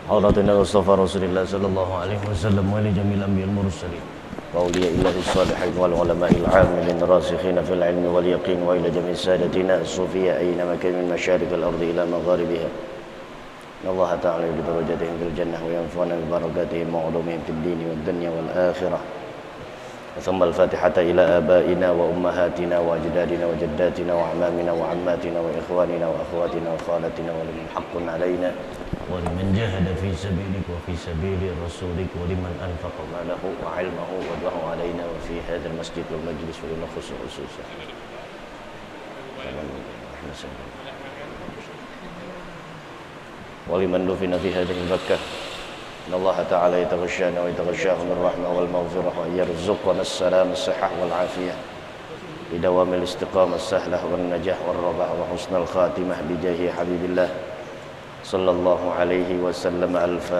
حضرتنا المصطفى رسول الله صلى الله عليه وسلم ولجميع الأنبياء المرسلين وأولياء الله الصالحين والعلماء العاملين الراسخين في العلم واليقين وإلى جميع سادتنا الصوفية أينما كان من مشارق الأرض إلى مغاربها إن الله تعالى بدرجاتهم في الجنة وينفعنا ببركاتهم وعلومهم في الدين والدنيا والآخرة ثم الفاتحة إلى آبائنا وأمهاتنا وأجدادنا وجداتنا وأعمامنا وعماتنا وإخواننا وأخواتنا وخالاتنا ولمن حق علينا ولمن جاهد في سبيلك وفي سبيل رسولك ولمن أنفق ماله وعلمه ودعه علينا وفي هذا المسجد والمجلس ولنخص خصوصا ولمن دفن في هذه المكة إن الله تعالى يتغشانا ويتغشاه من الرحمة والمغفرة وأن يرزقنا السلام الصحة والعافية بدوام الاستقامة السهلة والنجاح والرباح وحسن الخاتمة بجاه حبيب الله صلى الله عليه وسلم. الفاتحة.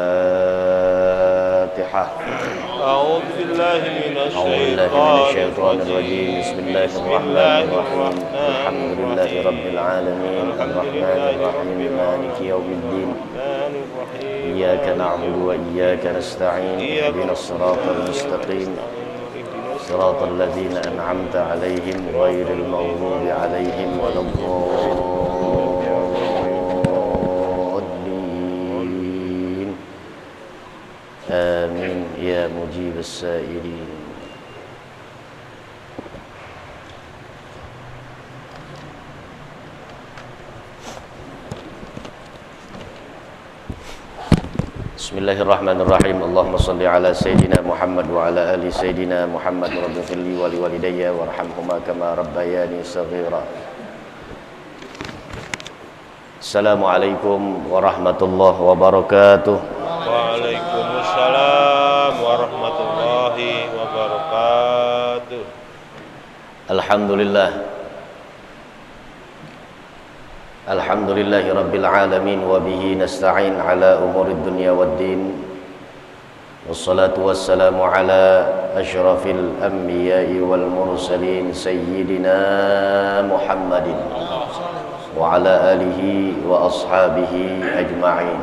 أعوذ بالله من الشيطان الرجيم. بسم الله الرحمن الرحيم. الحمد لله رب العالمين الرحمن الرحيم مالك يوم الدين إياك نعبد وإياك نستعين اهدنا الصراط المستقيم صراط الذين أنعمت عليهم غير المغضوب عليهم ولا الضالين آمين يا مجيب السائلين. Bismillahirrahmanirrahim. Allahumma salli ala Sayyidina Muhammad wa ala ali Sayyidina Muhammad wa rabbi firli wa liwalidayya warhamhuma kama rabbayani saghira. Assalamualaikum warahmatullahi wabarakatuh. Waalaikumsalam warahmatullahi wabarakatuh. Alhamdulillahi rabbil alamin wa bihi nasta'in ala umurid dunya waddin. Wassalatu wassalamu ala asyrafil anbiya'i wal mursalin sayyidina Muhammadin wa ala alihi wa ashabihi ajma'in.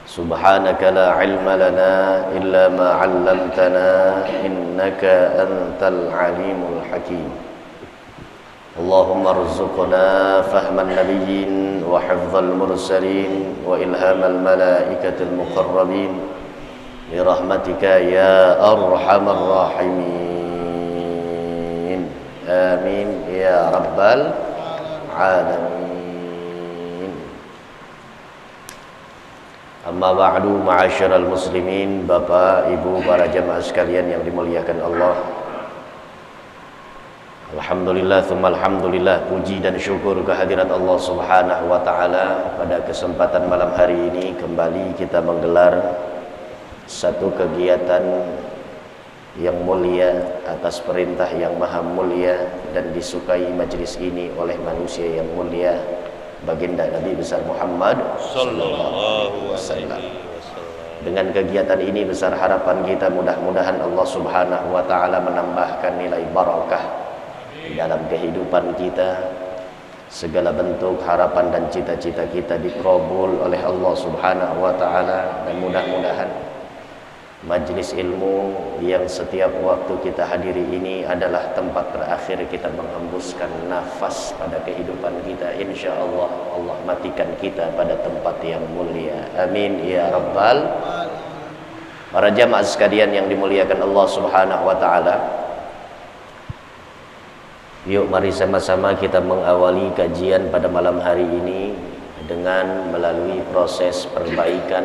Subhanaka la ilma lana illa ma 'allamtana innaka antal alimul hakim. Allahumma rzuqna fahman nabiyyin wa hifdzal mursalin wa ilhamal malaikatil muqarrabin bi rahmatika ya arhamar rahimin. Amin ya rabbal alamin. Amma ba'du, ma'asyiral muslimin, Bapak, Ibu, para jamaah sekalian yang dimuliakan Allah. Alhamdulillah, tsumma alhamdulillah, puji dan syukur kehadirat Allah Subhanahu wa taala. Pada kesempatan malam hari ini kembali kita menggelar satu kegiatan yang mulia atas perintah yang maha mulia dan disukai majelis ini oleh manusia yang mulia, baginda Nabi besar Muhammad sallallahu alaihi wasallam. Dengan kegiatan ini besar harapan kita mudah-mudahan Allah Subhanahu wa taala menambahkan nilai barakah di dalam kehidupan kita. Segala bentuk harapan dan cita-cita kita dikabul oleh Allah Subhanahu wa taala, dan mudah-mudahan majlis ilmu yang setiap waktu kita hadiri ini adalah tempat terakhir kita menghembuskan nafas pada kehidupan kita. Insyaallah Allah matikan kita pada tempat yang mulia. Amin ya rabbal. Para jamaah sekalian yang dimuliakan Allah Subhanahu wa taala, yuk mari sama-sama kita mengawali kajian pada malam hari ini dengan melalui proses perbaikan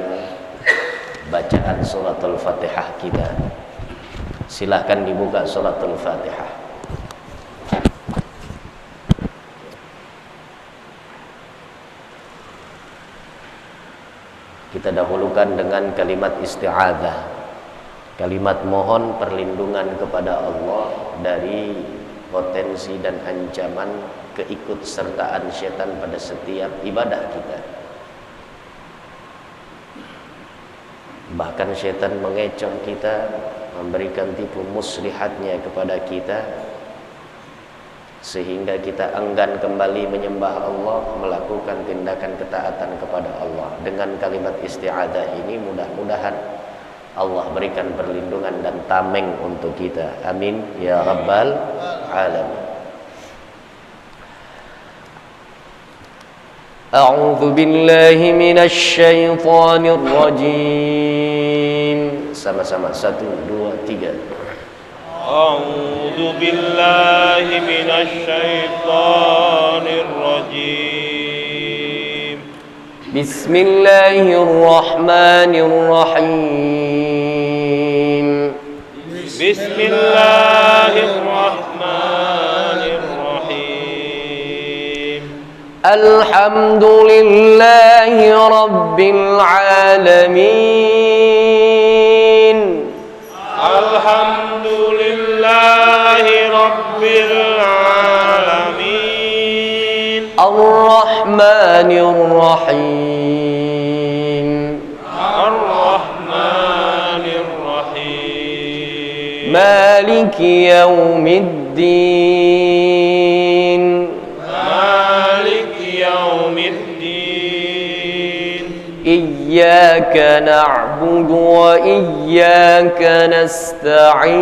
bacaan suratul Fatihah kita. Silahkan dibuka suratul Fatihah. Kita dahulukan dengan kalimat isti'adzah, kalimat mohon perlindungan kepada Allah dari potensi dan ancaman keikutsertaan syaitan pada setiap ibadah kita. Bahkan syaitan mengecoh kita, memberikan tipu muslihatnya kepada kita sehingga kita enggan kembali menyembah Allah, melakukan tindakan ketaatan kepada Allah. Dengan kalimat isti'adzah ini mudah-mudahan Allah berikan perlindungan dan tameng untuk kita. Amin ya rabbal alamin. A'udzu billahi minasy syaithanir rajim. Sama-sama 1 2 3. A'udzu billahi minasy syaithanir rajim. Bismillahirrahmanirrahim. Bismillahirrahmanirrahim. Alhamdulillahi rabbil alamin. Alhamdulillahi rabbil alamin. Ar-Rahmanir Rahim. Ar-Rahmanir Rahim. Maliki yaumiddin. Maliki yaumiddin. Iyyaka na'budu wa iyyaka nasta'in.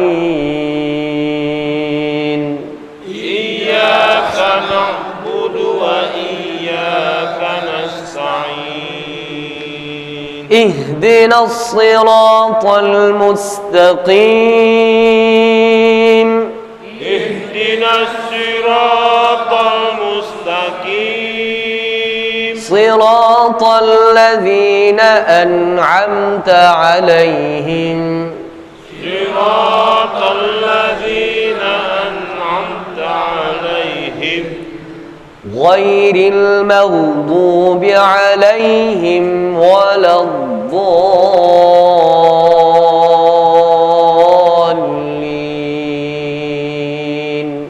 Iyyaka na'budu wa iyyaka nasta'in. Ihdinas siratal mustaqim. Ihdinas siratal mustaqim. Siratal ladzina an'amta 'alaihim. Siratal ladzina an'amta alaihim. Ghairil maghdubi 'alaihim waladdallin.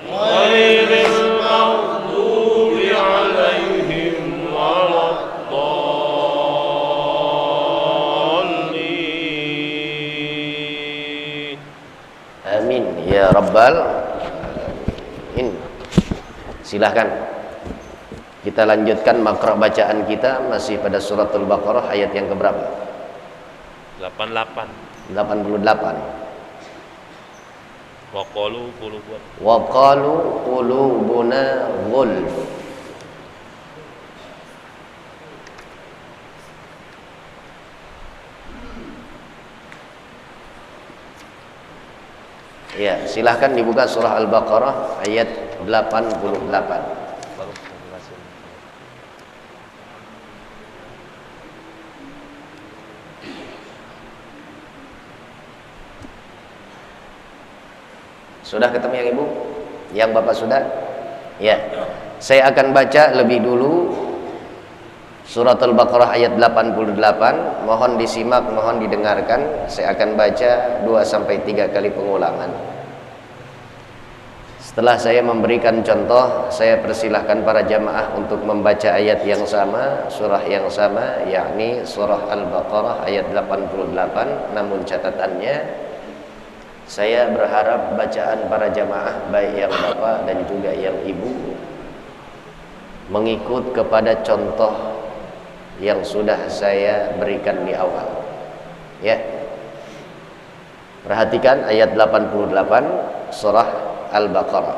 Ghairil maghdubi alaihim waladdallin. Amin ya rabbal alamin. Silahkan kita lanjutkan makra bacaan kita, masih pada suratul Baqarah ayat yang keberapa? 88. 88. Wa qalu qulubuna Wa qalu qulubuna ghulf. Ya, silahkan dibuka surah Al-Baqarah ayat 88. Sudah ketemu yang ibu? Yang bapak sudah? Ya. Saya akan baca lebih dulu surat Al-Baqarah ayat 88. Mohon disimak, mohon didengarkan. Saya akan baca 2-3 kali pengulangan. Setelah saya memberikan contoh, saya persilahkan para jamaah untuk membaca ayat yang sama, surah yang sama, yakni surah Al-Baqarah ayat 88. Namun catatannya, saya berharap bacaan para jamaah, baik yang bapak dan juga yang ibu, mengikut kepada contoh yang sudah saya berikan di awal. Ya. Perhatikan ayat 88 surah Al-Baqarah.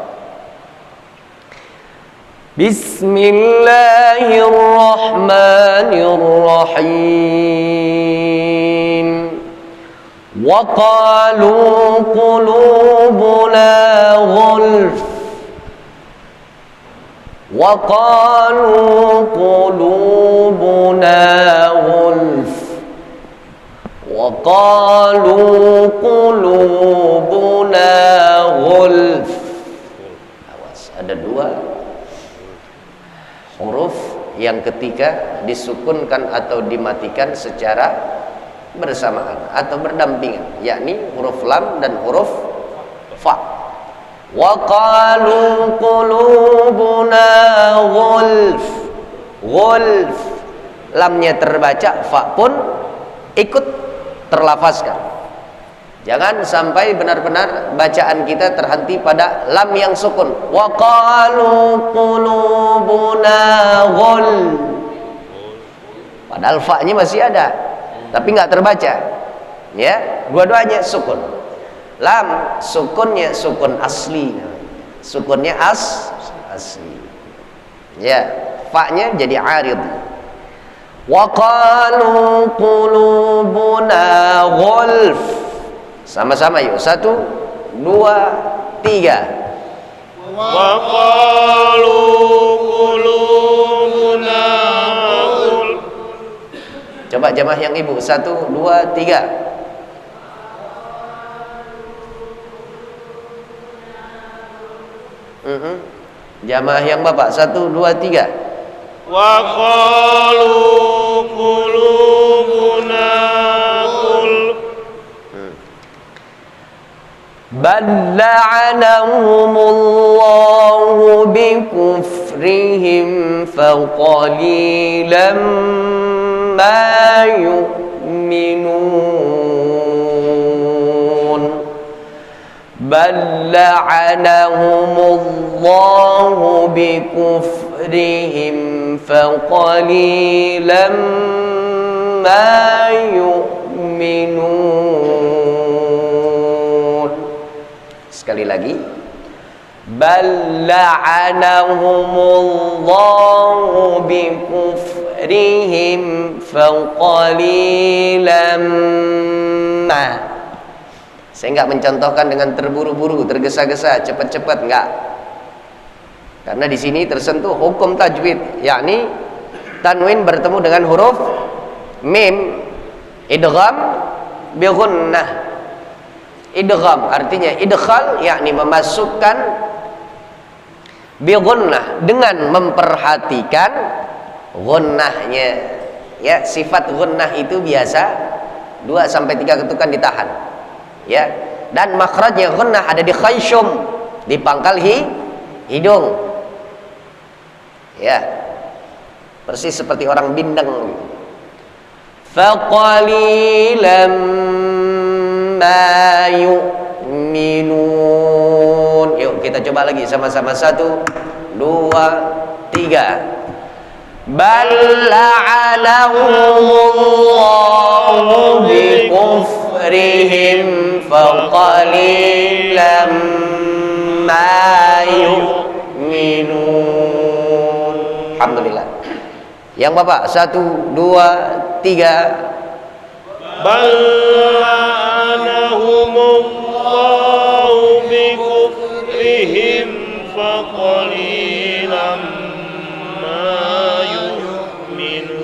Bismillahirrahmanirrahim. وَقَالُوا قُلُوبُنَا غُلْفٌ. وَقَالُوا قُلُوبُنَا غُلْفٌ. وَقَالُوا قُلُوبُنَا غُلْفٌ. Awas, ada 2 huruf yang ketika disukunkan atau dimatikan secara bersamaan atau berdampingan, yakni huruf lam dan huruf fa. Wa qalu qulubuna ghulf. Ghulf, lamnya terbaca, fa pun ikut terlafazkan. Jangan sampai benar-benar bacaan kita terhenti pada lam yang sukun. Wa qalu qulubuna ghul. Padahal fa-nya masih ada, tapi nggak terbaca. Ya, dua-duanya sukun. Lam sukunnya sukun asli. Sukunnya asli. Ya, fa-nya jadi arid. Wa qalu qulubuna ghulf. Sama-sama yuk. 1, 2, 3. Wa qalu qulubuna ghulf. Coba jamaah yang ibu. 1, 2, 3. Jamaah yang bapak. 1, 2, 3. Wa qalu qulubuna ghulf. Bal la'anahumullahu bikufrihim faqalilan ma yu'minun. Bal la'anahumullahu bikufrihim faqalilan ma yu'minun. Sekali lagi. Bal la'anahumullahu bikufrihim faqalilan ma. Saya enggak mencontohkan dengan terburu-buru, tergesa-gesa, cepat-cepat, enggak. Karena di sini tersentuh hukum tajwid, yakni tanwin bertemu dengan huruf mim, idgham bi gunnah. Idgham artinya idkhal, yakni memasukkan, bi gunnah dengan memperhatikan gunnahnya. Ya, sifat gunnah itu biasa 2 sampai 3 ketukan ditahan. Ya, dan makhrajnya gunnah ada di khayshum, di pangkal hidung. Ya, persis seperti orang bindeng. Faqalilan ma yu'minun. Yuk kita coba lagi sama-sama. 1, 2, 3. Bal la'anahumullahu bikufrihim faqalilan ma yu'minun. Alhamdulillah. Yang bapak. 1, 2, 3. Bal la'anahumullahu bikufrihim faqalilan ma yu'minun.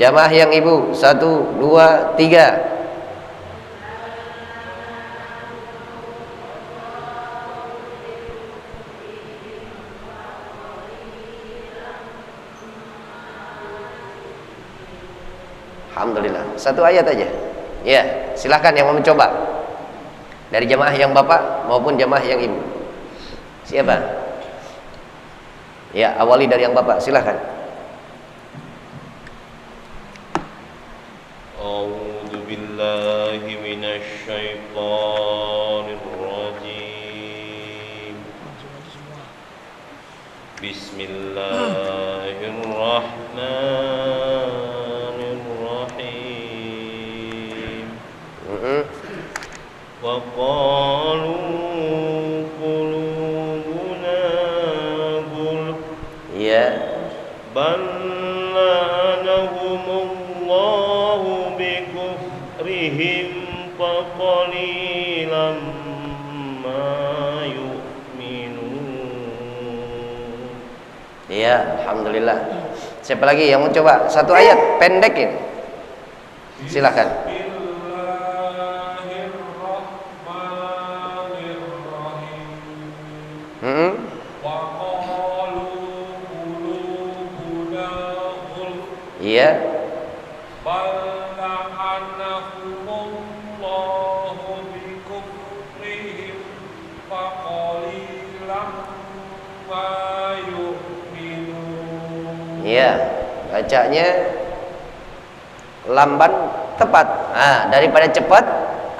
Jamaah yang ibu. 1, 2, 3. Alhamdulillah. 1 ayat aja. Ya, silahkan yang mau mencoba. Dari jamaah yang bapak maupun jamaah yang ibu. Siapa? Ya, awali dari yang bapak, silahkan. A'udzu billahi minasy syaithanir rajim. Bismillahirrahmanirrahim. Wa qalu qulubuna ghulf. Ya. Bal la'anahumullahu bikufrihim faqalilan ma yu'minun. Ya, alhamdulillah. Siapa lagi yang mau coba? 1 ayat pendek ini. Silahkan. Iya. Bal la'anahumullahu bikufrihim faqalilan ma yu'minun. Iya, bacanya lamban tepat. Daripada cepat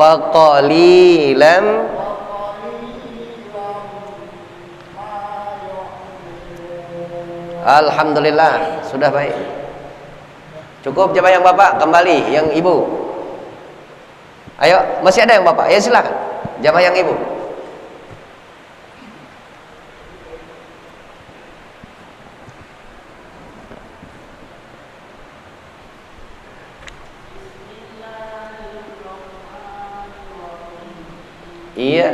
faqalilan. Alhamdulillah, sudah baik. Cukup coba yang bapak, kembali yang ibu. Ayo, masih ada yang bapak? Ya silakan. Jamaah yang ibu. Iya.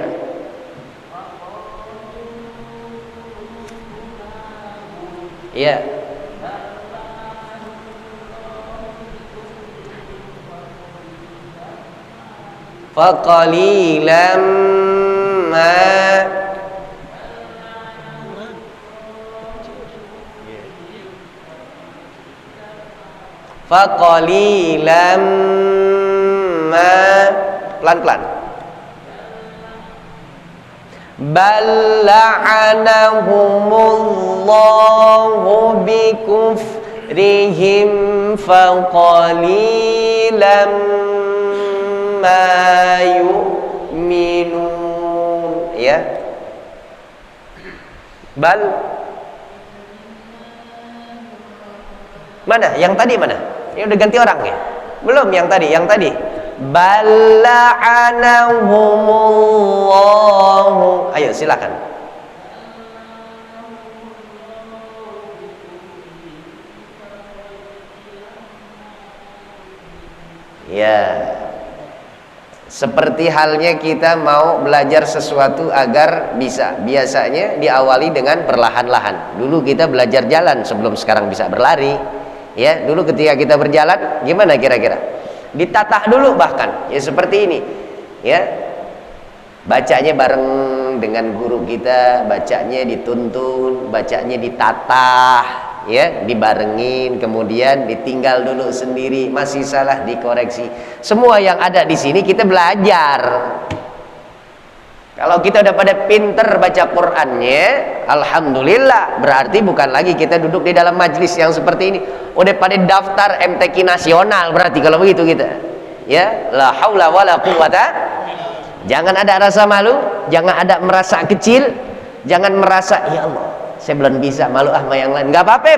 Iya. Faqalilan ma faqalilan ma, pelan-pelan. Bal la'anahumullahu bikufrihim faqalilan ma yu'minun. Ya. Bal, mana? Yang tadi mana? Ini udah ganti orang ya? Belum yang tadi, yang tadi. Bal la'anahumullahu. Ayo silakan. Ya. Seperti halnya kita mau belajar sesuatu agar bisa. Biasanya diawali dengan perlahan-lahan. Dulu kita belajar jalan sebelum sekarang bisa berlari. Ya, dulu ketika kita berjalan gimana kira-kira? Ditatah dulu bahkan. Ya seperti ini. Ya. Bacanya bareng dengan guru kita, bacanya dituntun, bacanya ditatah, ya, dibarengin, kemudian ditinggal dulu sendiri, masih salah dikoreksi. Semua yang ada di sini kita belajar. Kalau kita udah pada pinter baca Qur'annya, alhamdulillah, berarti bukan lagi kita duduk di dalam majlis yang seperti ini. Udah pada daftar MTQ nasional berarti kalau begitu kita. Ya, la haula wala quwata. Jangan ada rasa malu, jangan ada merasa kecil, jangan merasa ya Allah, saya belum bisa, malu sama yang lain. Enggak apa-apa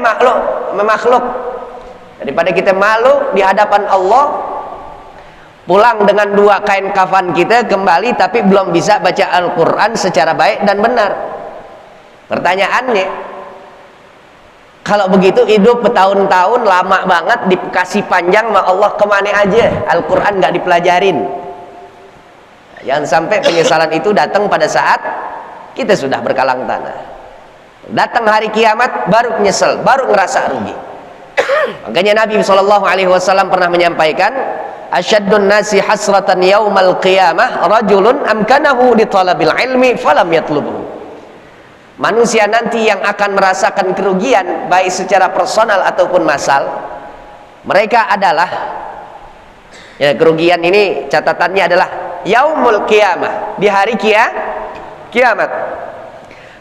makhluk. Daripada kita malu di hadapan Allah, pulang dengan 2 kain kafan kita kembali tapi belum bisa baca Al-Qur'an secara baik dan benar. Pertanyaannya, kalau begitu hidup bertahun-tahun lama banget dikasih panjang sama Allah, kemana aja Al-Qur'an nggak dipelajarin? Jangan sampai penyesalan itu datang pada saat kita sudah berkalang tanah. Datang hari kiamat baru menyesal, baru ngerasa rugi. Makanya Nabi SAW pernah menyampaikan, asyaddun nasi hasratan yaumal qiyamah rajulun amkanahu li talabil ilmi falam yatlubhu. Manusia nanti yang akan merasakan kerugian baik secara personal ataupun massal, mereka adalah, ya, kerugian ini catatannya adalah yaumul qiyamah, di hari kiamat.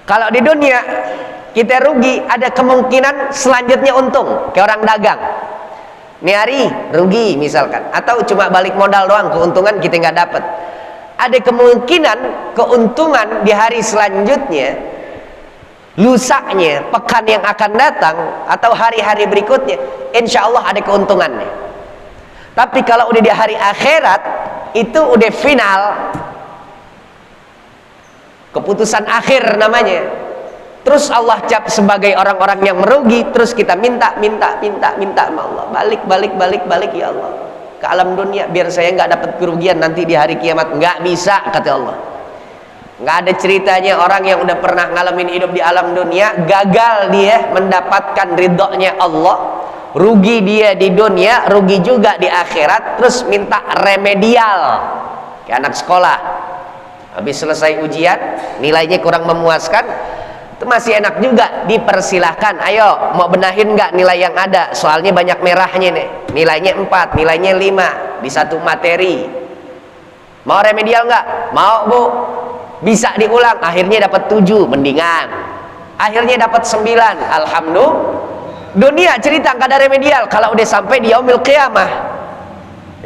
Kalau di dunia kita rugi, ada kemungkinan selanjutnya untung, kayak orang dagang. Ini hari rugi misalkan, atau cuma balik modal doang, keuntungan kita nggak dapat. Ada kemungkinan keuntungan di hari selanjutnya, lusaknya, pekan yang akan datang, atau hari-hari berikutnya, insya Allah ada keuntungannya. Tapi kalau udah di hari akhirat, itu udah final, keputusan akhir namanya. Terus Allah cap sebagai orang-orang yang merugi. Terus kita minta sama Allah, balik ya Allah ke alam dunia biar saya nggak dapat kerugian nanti di hari kiamat. Nggak bisa, kata Allah. Nggak ada ceritanya orang yang udah pernah ngalamin hidup di alam dunia gagal dia mendapatkan ridhonya Allah, rugi dia di dunia, rugi juga di akhirat, terus minta remedial kayak anak sekolah. Habis selesai ujian, nilainya kurang memuaskan, itu masih enak juga, dipersilahkan, ayo mau benahin nggak nilai yang ada, soalnya banyak merahnya nih, nilainya 4, nilainya 5 di satu materi. Mau remedial nggak? Mau bu, bisa diulang, akhirnya dapat 7, mendingan. Akhirnya dapat 9, alhamdulillah. Dunia cerita nggak ada remedial, kalau udah sampai di yaumil qiyamah,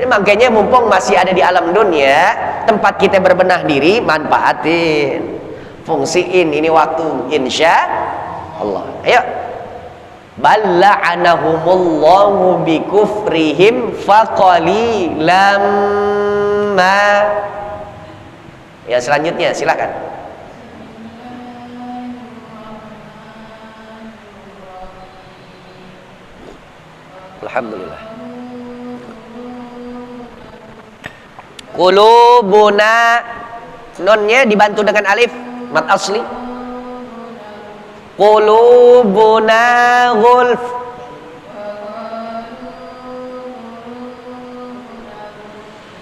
Makanya mumpung masih ada di alam dunia, tempat kita berbenah diri, manfaatin, fungsiin ini waktu, insya Allah. Ayo. Bal la'anahumullahu bikufrihim faqalilam ma. Ya, selanjutnya silakan. Alhamdulillah. Qulubuna, nunnya dibantu dengan alif mat asli. Qulubuna ghulf.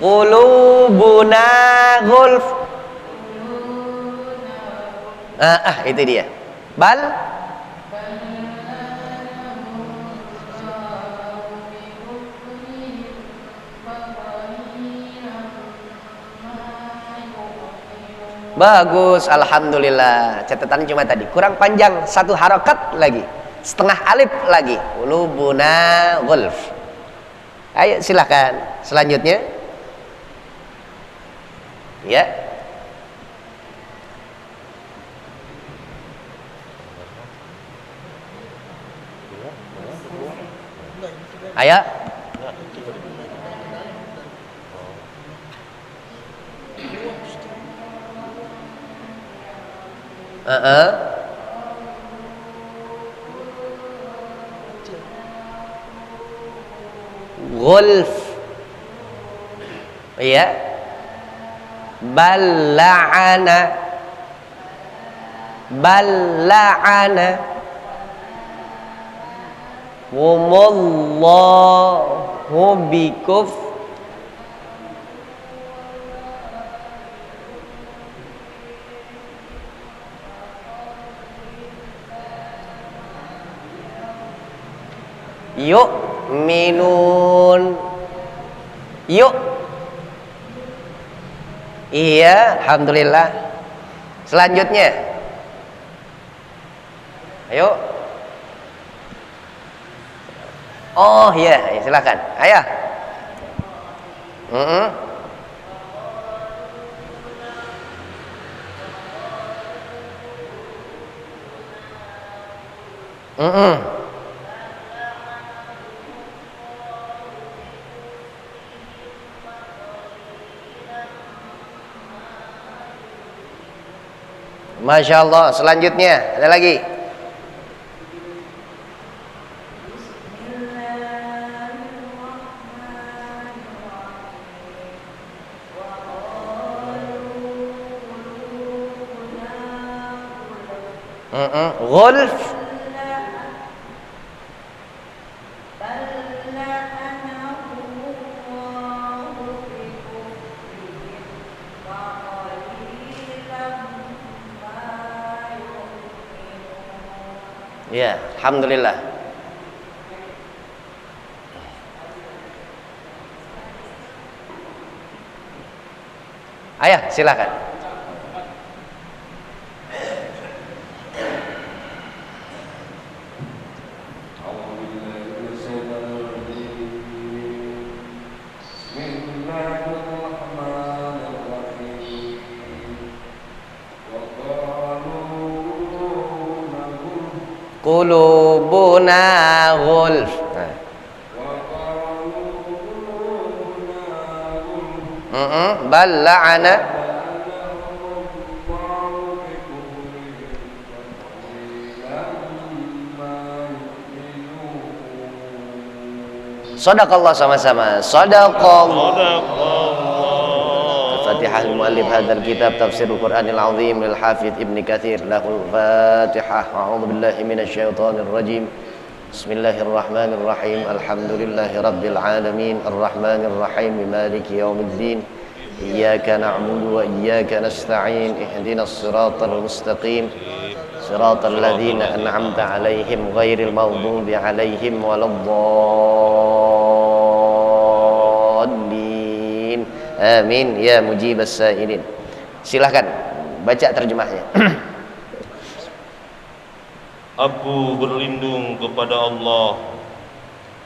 Qulubuna ghulf. Itu dia. Bal bagus, alhamdulillah. Catatannya cuma tadi kurang panjang, satu harokat lagi, setengah alif lagi. Qulubuna ghulf. Ayo silakan selanjutnya. Ya. Ayo. Ghulf. Iya. Balla'ana. Balla'ana. Humullahu bikuf. Yuk minun. Yuk. Iya, alhamdulillah. Selanjutnya. Ayo. Oh iya, silakan. Ayo. Masya Allah. Selanjutnya ada lagi. Ghulf. Ya, alhamdulillah. Ayah, silakan. Qulubuna ghulf. Bal la'ana. Sadaqallah sama-sama. Sadaqallah. Fatihah al-muallif hadzal kitab tafsirul Qur'anil azim lil hafidz Ibnu Katsir. Lahul Fatihah. A'udzu billahi minasy syaithanir rajim. Bismillahirrahmanirrahim. Alhamdulillahi rabbil alamin. Arrahmanir rahim. Maliki yaumiddin. Iyyaka na'budu wa iyyaka nasta'in. Ihdinas siratal mustaqim. Siratal ladzina an'amta 'alaihim ghairil maghdubi 'alaihim waladdallin. Amin ya mujibas sa'ilin. Silahkan baca terjemahnya. Aku berlindung kepada Allah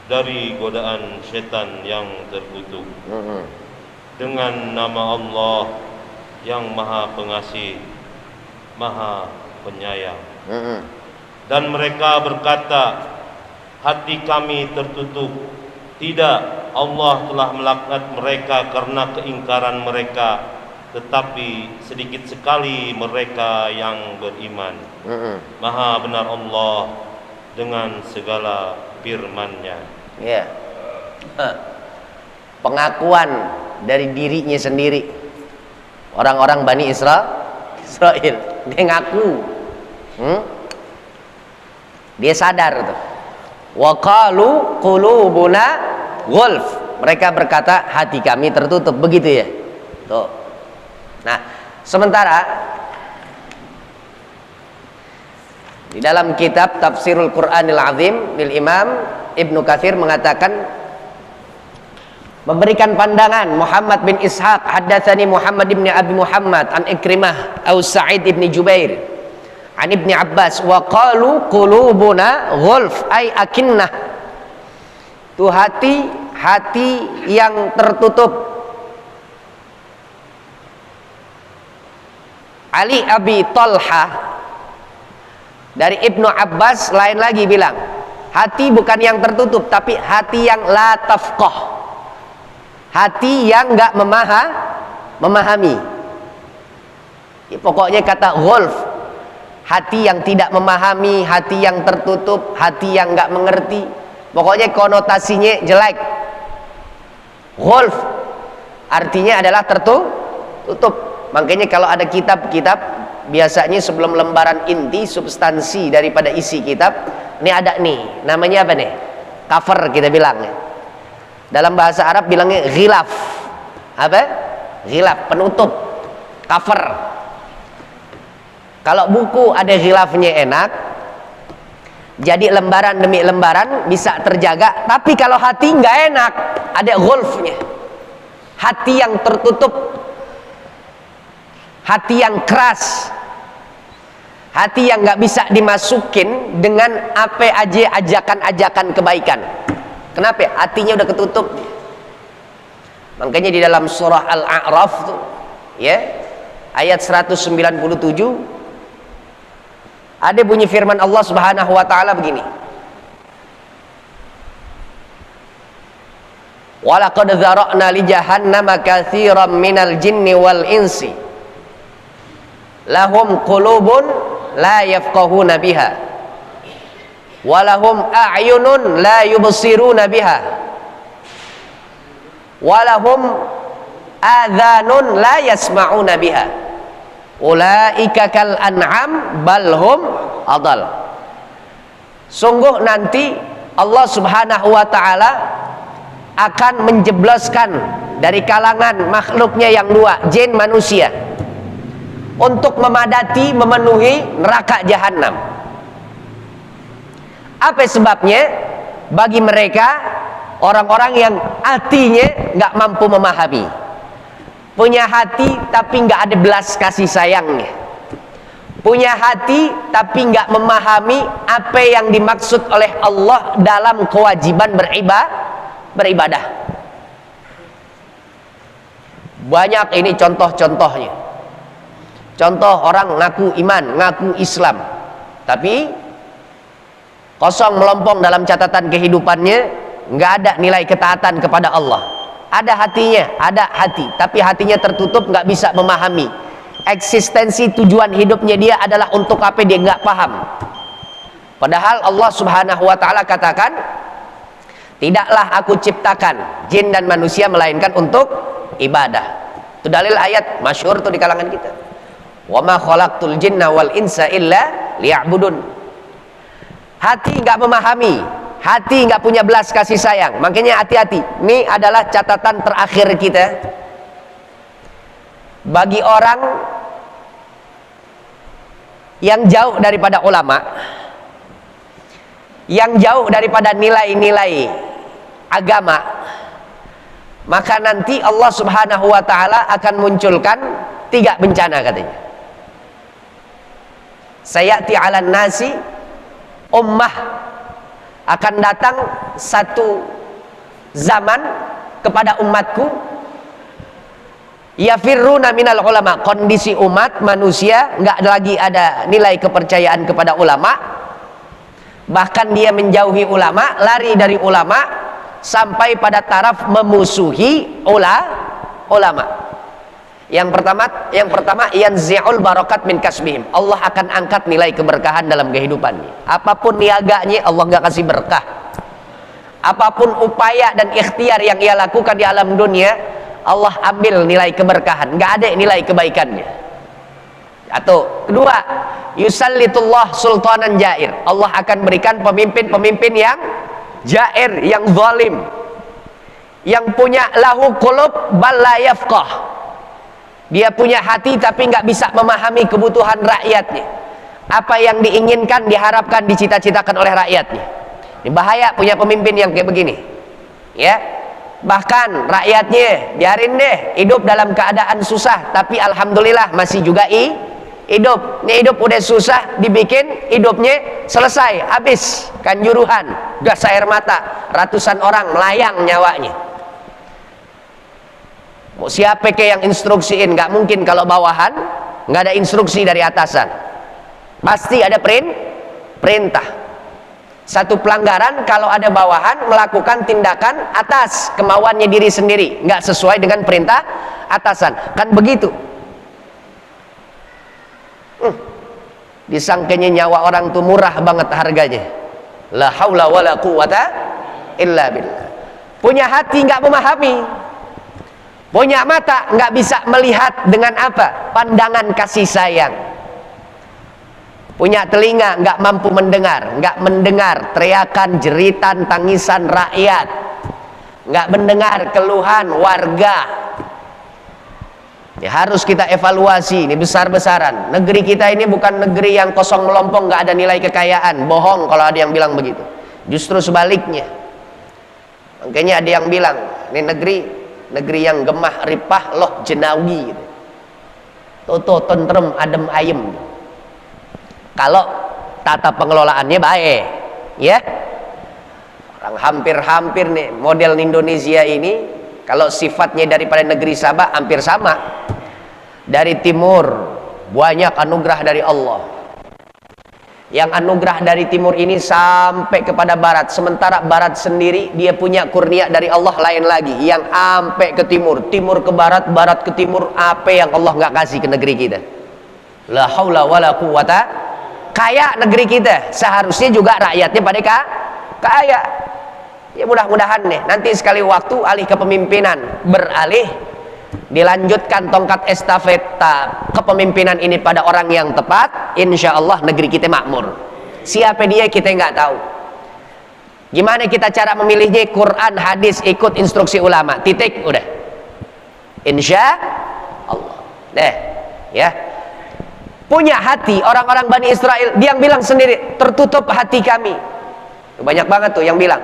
dari godaan setan yang terkutuk. Dengan nama Allah yang Maha Pengasih, Maha Penyayang. Dan mereka berkata, hati kami tertutup. Tidak, Allah telah melaknat mereka karena keingkaran mereka, tetapi sedikit sekali mereka yang beriman. Maha benar Allah dengan segala firman-Nya. Ya. Pengakuan dari dirinya sendiri. Orang-orang Bani Israel, dia ngaku. Dia sadar tuh. Wa qalu qulubuna ghulf. Mereka berkata hati kami tertutup, begitu ya. Tuh. Nah, sementara di dalam kitab Tafsirul Qur'anil Azim lil Imam Ibnu Katsir mengatakan, memberikan pandangan Muhammad bin Ishaq, haddatsani Muhammad bin Abi Muhammad an Ikrimah au Sa'id bin Jubair an Ibnu Abbas wa qalu qulubuna ghulf ay akinnah. Itu hati yang tertutup. Ali Abi Talha dari Ibnu Abbas lain lagi bilang, hati bukan yang tertutup, tapi hati yang la tafqah, hati yang enggak memahami. Ya, pokoknya kata ghulf, hati yang tidak memahami, hati yang tertutup, hati yang enggak mengerti. Pokoknya konotasinya jelek. Ghulf artinya adalah tertutup. Makanya kalau ada kitab-kitab, biasanya sebelum lembaran inti, substansi daripada isi kitab, ini ada nih, namanya apa nih? Cover kita bilang. Dalam bahasa Arab bilangnya ghilaf. Apa? Ghilaf, penutup, cover. Kalau buku ada ghilafnya enak, jadi lembaran demi lembaran bisa terjaga. Tapi kalau hati nggak enak, ada ghulfnya. Hati yang tertutup, hati yang keras, hati yang nggak bisa dimasukin dengan apa aja ajakan-ajakan kebaikan. Kenapa? Hatinya udah ketutup. Makanya di dalam surah Al-A'raf tuh, ya, ayat 197 ada bunyi firman Allah Subhanahu wa taala begini. Walaqad dzara'na li jahannama katsiran minal jinni wal insi lahum qulubun la yafqahuna biha walahum a'yunun la yubsiruna biha walahum adhanun la yasma'una biha ulaika kal an'am balhum adal. Sungguh nanti Allah Subhanahu wa taala akan menjebloskan dari kalangan makhluknya yang dua, jin manusia, untuk memadati, memenuhi neraka jahanam. Apa sebabnya? Bagi mereka orang-orang yang hatinya nggak mampu memahami, punya hati tapi nggak ada belas kasih sayangnya, punya hati tapi nggak memahami apa yang dimaksud oleh Allah dalam kewajiban beribadah. Banyak ini contoh-contohnya. Contoh orang ngaku iman, ngaku Islam, tapi kosong melompong dalam catatan kehidupannya, nggak ada nilai ketaatan kepada Allah. Ada hatinya, ada hati, tapi hatinya tertutup, nggak bisa memahami eksistensi tujuan hidupnya dia adalah untuk apa, dia nggak paham. Padahal Allah Subhanahu wa taala katakan, tidaklah aku ciptakan jin dan manusia melainkan untuk ibadah. Itu dalil ayat masyhur tuh di kalangan kita. Wa ma khalaqtul jinna wal insa illa liya'budun. Hati nggak memahami, hati nggak punya belas kasih sayang. Makanya hati-hati. Ini adalah catatan terakhir kita bagi orang yang jauh daripada ulama, yang jauh daripada nilai-nilai agama. Maka nanti Allah Subhanahu wa taala akan munculkan 3 bencana katanya. Sayati 'alan nasi ummah, akan datang satu zaman kepada umatku, yafirruna minal ulama, kondisi umat manusia nggak lagi ada nilai kepercayaan kepada ulama, bahkan dia menjauhi ulama, lari dari ulama, sampai pada taraf memusuhi ulama. Yang pertama yanzi'ul barakat min kasbihim, Allah akan angkat nilai keberkahan dalam kehidupannya. Apapun niaganya Allah nggak kasih berkah. Apapun upaya dan ikhtiar yang ia lakukan di alam dunia, Allah ambil nilai keberkahan, nggak ada nilai kebaikannya. Atau kedua, yusallitullah sultanan jair, Allah akan berikan pemimpin-pemimpin yang jair, yang zalim, yang punya lahu qulub bal la yafqah, dia punya hati tapi nggak bisa memahami kebutuhan rakyatnya. Apa yang diinginkan, diharapkan, dicita-citakan oleh rakyatnya. Ini bahaya punya pemimpin yang kayak begini, ya. Bahkan rakyatnya biarin deh hidup dalam keadaan susah, tapi alhamdulillah masih juga hidup. Ini hidup udah susah, dibikin hidupnya selesai, habis kanjuruhan, gas air mata, ratusan orang melayang nyawanya. Mau siapa ke yang instruksiin? Nggak mungkin kalau bawahan nggak ada instruksi dari atasan, pasti ada perintah. Satu pelanggaran kalau ada bawahan melakukan tindakan atas kemauannya diri sendiri, nggak sesuai dengan perintah atasan, kan begitu. Disangkanya nyawa orang tuh murah banget harganya. La haula wala quwata illa billah. Punya hati nggak memahami, punya mata nggak bisa melihat dengan apa? Pandangan kasih sayang. Punya telinga nggak mampu mendengar, nggak mendengar teriakan, jeritan, tangisan rakyat, nggak mendengar keluhan warga. Ya, harus kita evaluasi ini besar-besaran. Negeri kita ini bukan negeri yang kosong melompong, nggak ada nilai kekayaan. Bohong kalau ada yang bilang begitu. Justru sebaliknya. Makanya ada yang bilang ini negeri yang gemah ripah loh jenawi gitu. Toto tentrem adem ayem kalau tata pengelolaannya baik, ya. Orang hampir-hampir nih model Indonesia ini kalau sifatnya daripada negeri Sabah hampir sama. Dari timur banyak anugerah dari Allah, yang anugerah dari timur ini sampai kepada barat, sementara barat sendiri dia punya kurnia dari Allah lain lagi yang sampai ke timur, timur ke barat, barat ke timur. Apa yang Allah nggak kasih ke negeri kita? La haula wala quwata. Kaya negeri kita, seharusnya juga rakyatnya pada kaya. Ya mudah-mudahan nih nanti sekali waktu alih kepemimpinan beralih, dilanjutkan tongkat estafeta kepemimpinan ini pada orang yang tepat, insya Allah negeri kita makmur. Siapa dia kita nggak tahu. Gimana kita cara memilihnya? Quran, hadis, ikut instruksi ulama, titik, udah. Insya Allah deh, ya. Punya hati orang-orang Bani Israel, dia yang bilang sendiri, tertutup hati kami. Banyak banget tuh yang bilang.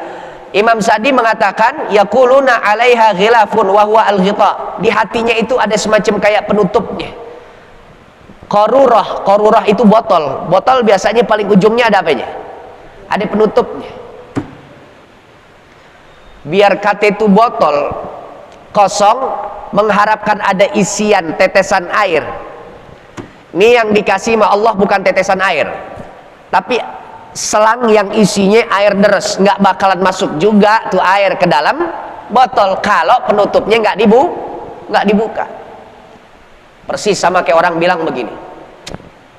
Imam Sa'di mengatakan yaquluna 'alaiha ghilafun wa huwa al-ghita. Di hatinya itu ada semacam kayak penutupnya. Qarurah itu botol. Botol biasanya paling ujungnya ada apanya? Ada penutupnya. Biar kata itu botol kosong mengharapkan ada isian tetesan air. Ini yang dikasih sama Allah bukan tetesan air, tapi selang yang isinya air deres. Nggak bakalan masuk juga tuh air ke dalam botol kalau penutupnya nggak dibuka. Persis sama kayak orang bilang begini,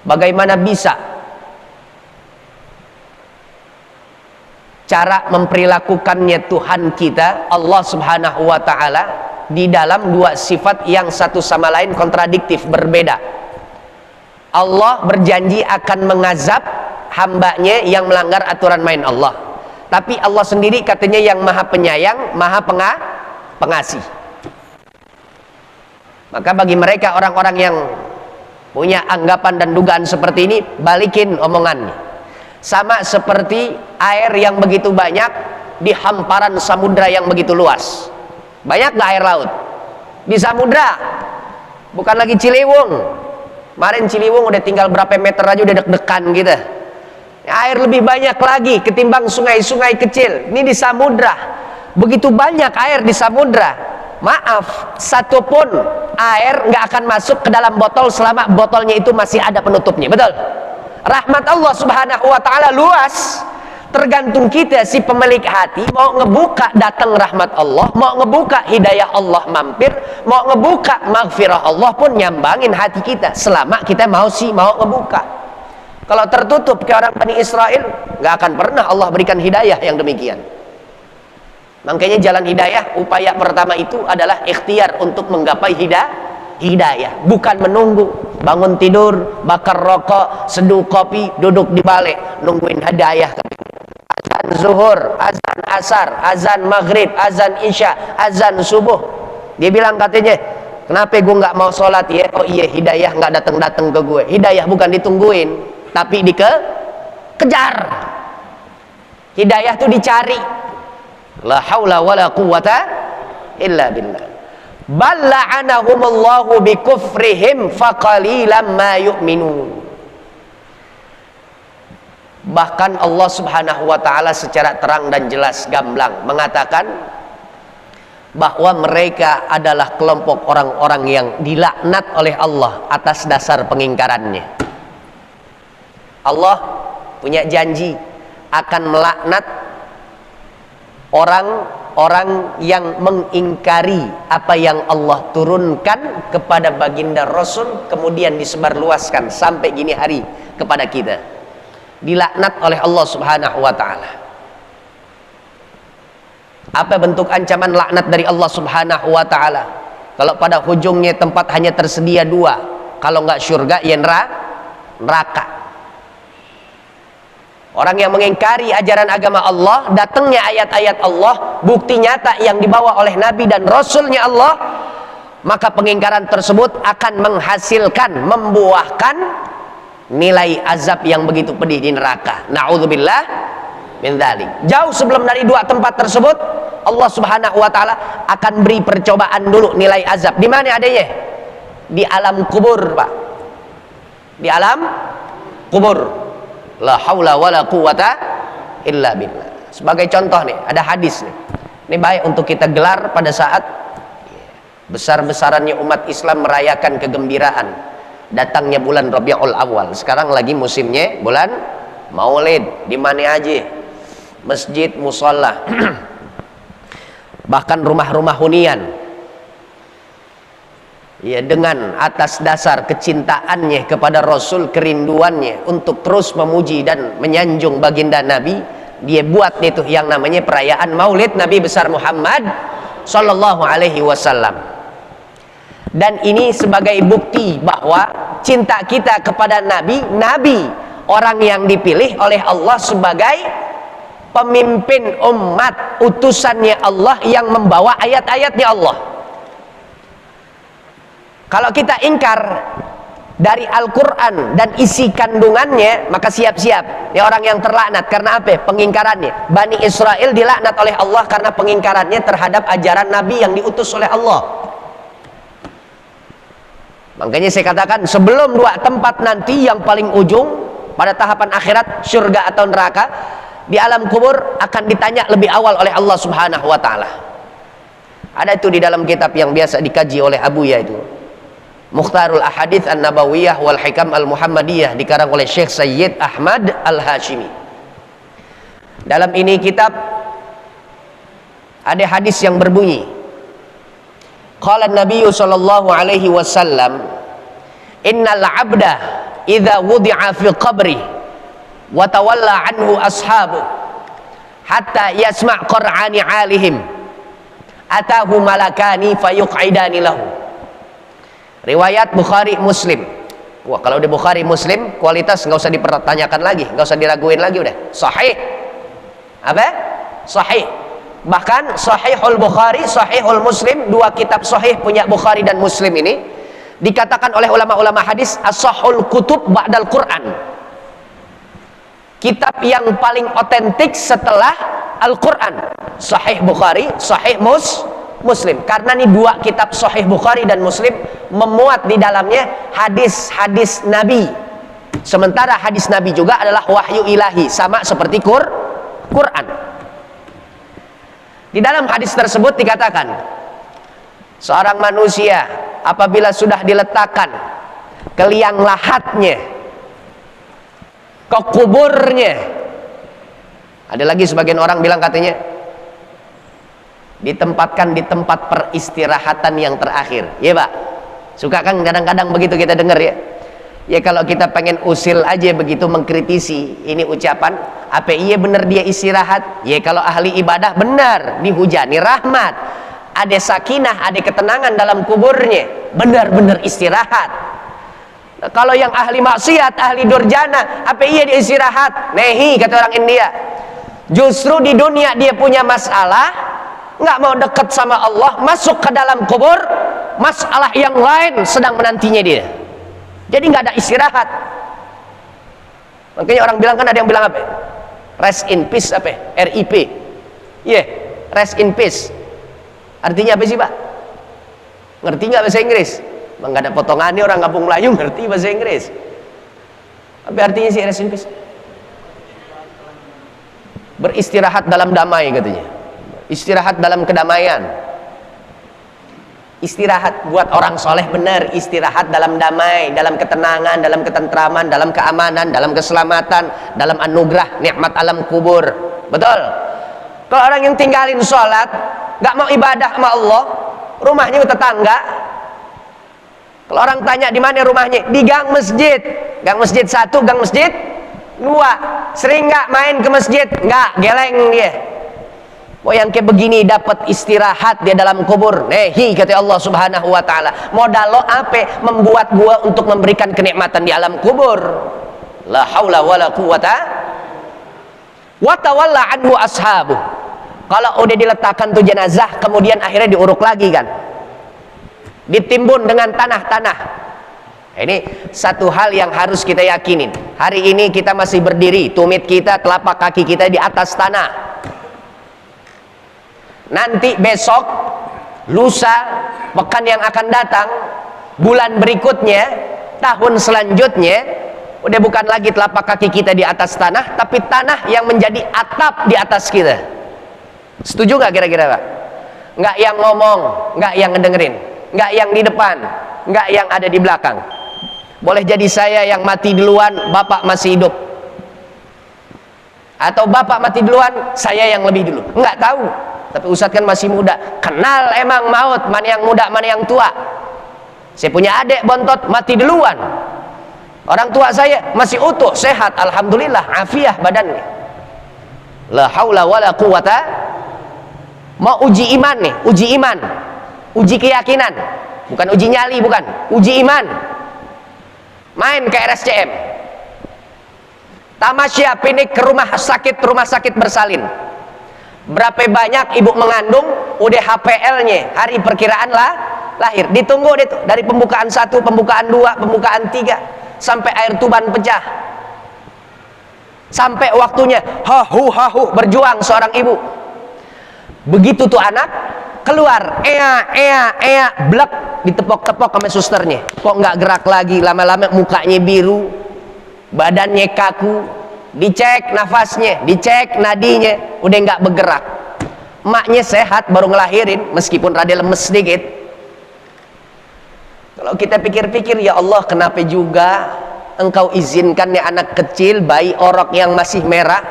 bagaimana bisa cara memperilakukannya Tuhan kita Allah subhanahu wa ta'ala di dalam dua sifat yang satu sama lain kontradiktif, berbeda. Allah berjanji akan mengazab hambanya yang melanggar aturan main Allah, tapi Allah sendiri katanya yang maha penyayang, maha pengasih. Maka bagi mereka orang-orang yang punya anggapan dan dugaan seperti ini, balikin omongannya. Sama seperti air yang begitu banyak di hamparan samudra yang begitu luas. Banyak gak air laut di samudra? Bukan lagi Ciliwung. Kemarin Ciliwung udah tinggal berapa meter aja udah deg-degan gitu. Air lebih banyak lagi ketimbang sungai-sungai kecil. Ini di samudra. Begitu banyak air di samudra. Maaf, satupun air nggak akan masuk ke dalam botol selama botolnya itu masih ada penutupnya. Betul? Rahmat Allah Subhanahu wa taala luas. Tergantung kita si pemilik hati mau ngebuka datang rahmat Allah, mau ngebuka hidayah Allah mampir, mau ngebuka maghfirah Allah pun nyambangin hati kita selama kita mau ngebuka. Kalau tertutup kayak orang Bani Israel, nggak akan pernah Allah berikan hidayah yang demikian. Makanya jalan hidayah, upaya pertama itu adalah ikhtiar untuk menggapai hidayah, bukan menunggu bangun tidur, bakar rokok, seduh kopi, duduk di balik nungguin hidayah. Azan zuhur, azan asar, azan maghrib, azan isya, azan subuh. Dia bilang katanya, kenapa gue nggak mau sholat ya? Oh iya, hidayah nggak datang ke gue. Hidayah bukan ditungguin, tapi kejar. Hidayah tuh dicari. La haula wala quwata illa billah. Bal la'anahumullahu bikufrihim faqalilan ma yu'minun. Bahkan Allah Subhanahu wa taala secara terang dan jelas gamblang mengatakan bahwa mereka adalah kelompok orang-orang yang dilaknat oleh Allah atas dasar pengingkarannya. Allah punya janji akan melaknat orang-orang yang mengingkari apa yang Allah turunkan kepada baginda Rasul kemudian disebarluaskan sampai gini hari kepada kita. Dilaknat oleh Allah Subhanahu wa ta'ala. Apa bentuk ancaman laknat dari Allah Subhanahu wa ta'ala? Kalau pada hujungnya tempat hanya tersedia dua, kalau nggak surga ya neraka. Orang yang mengingkari ajaran agama Allah, datangnya ayat-ayat Allah, bukti nyata yang dibawa oleh Nabi dan Rasulnya Allah, maka pengingkaran tersebut akan menghasilkan, membuahkan nilai azab yang begitu pedih di neraka. Na'udzubillah min dzalik. Jauh sebelum dari dua tempat tersebut, Allah Subhanahu wa taala akan beri percobaan dulu nilai azab. Di mana adanya? Di alam kubur, Pak. Di alam kubur. La haula wala quwata illa billah. Sebagai contoh nih, ada hadis nih. Ini baik untuk kita gelar pada saat besar-besarannya umat Islam merayakan kegembiraan datangnya bulan Rabiul Awal. Sekarang lagi musimnya bulan Maulid. Di mana aja? Masjid, musalla, bahkan rumah-rumah hunian. Ya, dengan atas dasar kecintaannya kepada Rasul, kerinduannya untuk terus memuji dan menyanjung baginda Nabi, dia buat itu yang namanya perayaan Maulid Nabi besar Muhammad sallallahu alaihi wasallam. Dan ini sebagai bukti bahwa cinta kita kepada Nabi, orang yang dipilih oleh Allah sebagai pemimpin umat, utusannya Allah yang membawa ayat-ayatnya Allah. Kalau kita ingkar dari Al-Quran dan isi kandungannya, maka siap-siap, ini orang yang terlaknat. Karena apa? Pengingkarannya. Bani Israel dilaknat oleh Allah karena pengingkarannya terhadap ajaran Nabi yang diutus oleh Allah. Makanya saya katakan, sebelum dua tempat nanti yang paling ujung pada tahapan akhirat, surga atau neraka, di alam kubur akan ditanya lebih awal oleh Allah Subhanahu wa taala. Ada itu di dalam kitab yang biasa dikaji oleh Abuya itu, Mukhtarul Ahadits An-Nabawiyah wal Hikam Al-Muhammadiyah, dikarang oleh Syekh Sayyid Ahmad Al-Hashimi. Dalam ini kitab ada hadis yang berbunyi, qala Nabi sallallahu alaihi wasallam, innal 'abda idza wudi'a fi qabri wa tawalla anhu ashabu hatta yasma' qur'ani 'alihim atahu malakani fayuq'idani lahu. Riwayat Bukhari Muslim. Wah, kalau di Bukhari Muslim kualitas nggak usah dipertanyakan lagi, nggak usah diraguin lagi, udah sahih. Apa? Sahih. Bahkan Sahihul Bukhari, Sahihul Muslim, dua kitab sahih punya Bukhari dan Muslim ini dikatakan oleh ulama-ulama hadis as-sahhul kutub ba'dal Quran. Kitab yang paling otentik setelah Al-Quran. Sahih Bukhari, Sahih Muslim. Karena ini dua kitab Sahih Bukhari dan Muslim memuat di dalamnya hadis-hadis Nabi Sementara hadis Nabi juga adalah wahyu ilahi, sama seperti Quran. Di dalam hadis tersebut dikatakan, seorang manusia apabila sudah diletakkan ke liang lahatnya, ke kuburnya, ada lagi sebagian orang bilang katanya ditempatkan di tempat peristirahatan yang terakhir. Ya Pak, suka kan kadang-kadang begitu kita dengar ya. Ya kalau kita pengen usil aja begitu mengkritisi ini ucapan, apa iya benar dia istirahat? Ya kalau ahli ibadah benar dihujani rahmat, ada sakinah, ada ketenangan dalam kuburnya, benar-benar istirahat. Nah, kalau yang ahli maksiat, ahli durjana, apa iya dia istirahat? Nehi, kata orang India. Justru di dunia dia punya masalah, nggak mau dekat sama Allah, masuk ke dalam kubur, masalah yang lain sedang menantinya dia. Jadi nggak ada istirahat. Makanya orang bilang, kan ada yang bilang apa? Rest in peace apa? RIP. Iya, rest in peace. Artinya apa sih Pak? Ngerti nggak bahasa Inggris? Nggak ada potongannya, orang kampung Melayu ngerti bahasa Inggris. Apa artinya sih rest in peace? Beristirahat dalam damai katanya. Istirahat dalam kedamaian. Istirahat buat orang soleh benar, istirahat dalam damai, dalam ketenangan, dalam ketentraman, dalam keamanan, dalam keselamatan, dalam anugerah nikmat alam kubur. Betul? Kalau orang yang tinggalin sholat, gak mau ibadah sama Allah, rumahnya tetangga. Kalau orang tanya di mana rumahnya, di gang masjid. Gang masjid 1, gang masjid 2. Sering gak main ke masjid? Nggak, geleng dia. Oh yang kayak begini dapat istirahat dia dalam kubur. Nehi, kata Allah Subhanahu wa taala. Modal lo apa? Membuat gua untuk memberikan kenikmatan di alam kubur. La haula wala quwata. Wa tawalla anhu ashabu. Kalau udah diletakkan tuh jenazah, kemudian akhirnya diuruk lagi kan. Ditimbun dengan tanah-tanah. Ini satu hal yang harus kita yakinin. Hari ini kita masih berdiri, tumit kita, telapak kaki kita di atas tanah. Nanti besok, lusa, pekan yang akan datang, bulan berikutnya, tahun selanjutnya, udah bukan lagi telapak kaki kita di atas tanah, tapi tanah yang menjadi atap di atas kita. Setuju gak kira-kira Pak? Nggak yang ngomong, nggak yang ngedengerin, nggak yang di depan, nggak yang ada di belakang. Boleh jadi saya yang mati duluan, Bapak masih hidup. Atau Bapak mati duluan, saya yang lebih dulu. Nggak tahu. Tapi Ustadz kan masih muda, kenal emang maut, mana yang muda, mana yang tua. Saya punya adik bontot, mati duluan. Orang tua saya masih utuh, sehat, alhamdulillah, afiah badannya. La haula wala quwata. Mau uji iman nih, uji iman, uji keyakinan, bukan uji nyali, bukan, uji iman. Main ke RSCM, tamasya pinik ke rumah sakit bersalin. Berapa banyak ibu mengandung udah HPL-nya, hari perkiraan lahir, ditunggu deh tuh, dari pembukaan 1, pembukaan 2, pembukaan 3 sampai air tuban pecah, sampai waktunya hahu berjuang seorang ibu. Begitu tuh anak keluar, blek, ditepok-tepok sama susternya, kok nggak gerak lagi, lama-lama mukanya biru, badannya kaku. Dicek nafasnya, dicek nadinya, udah nggak bergerak. Emaknya sehat, baru ngelahirin, meskipun rada lemes sedikit. Kalau kita pikir-pikir, ya Allah, kenapa juga Engkau izinkan ya anak kecil, bayi orok yang masih merah,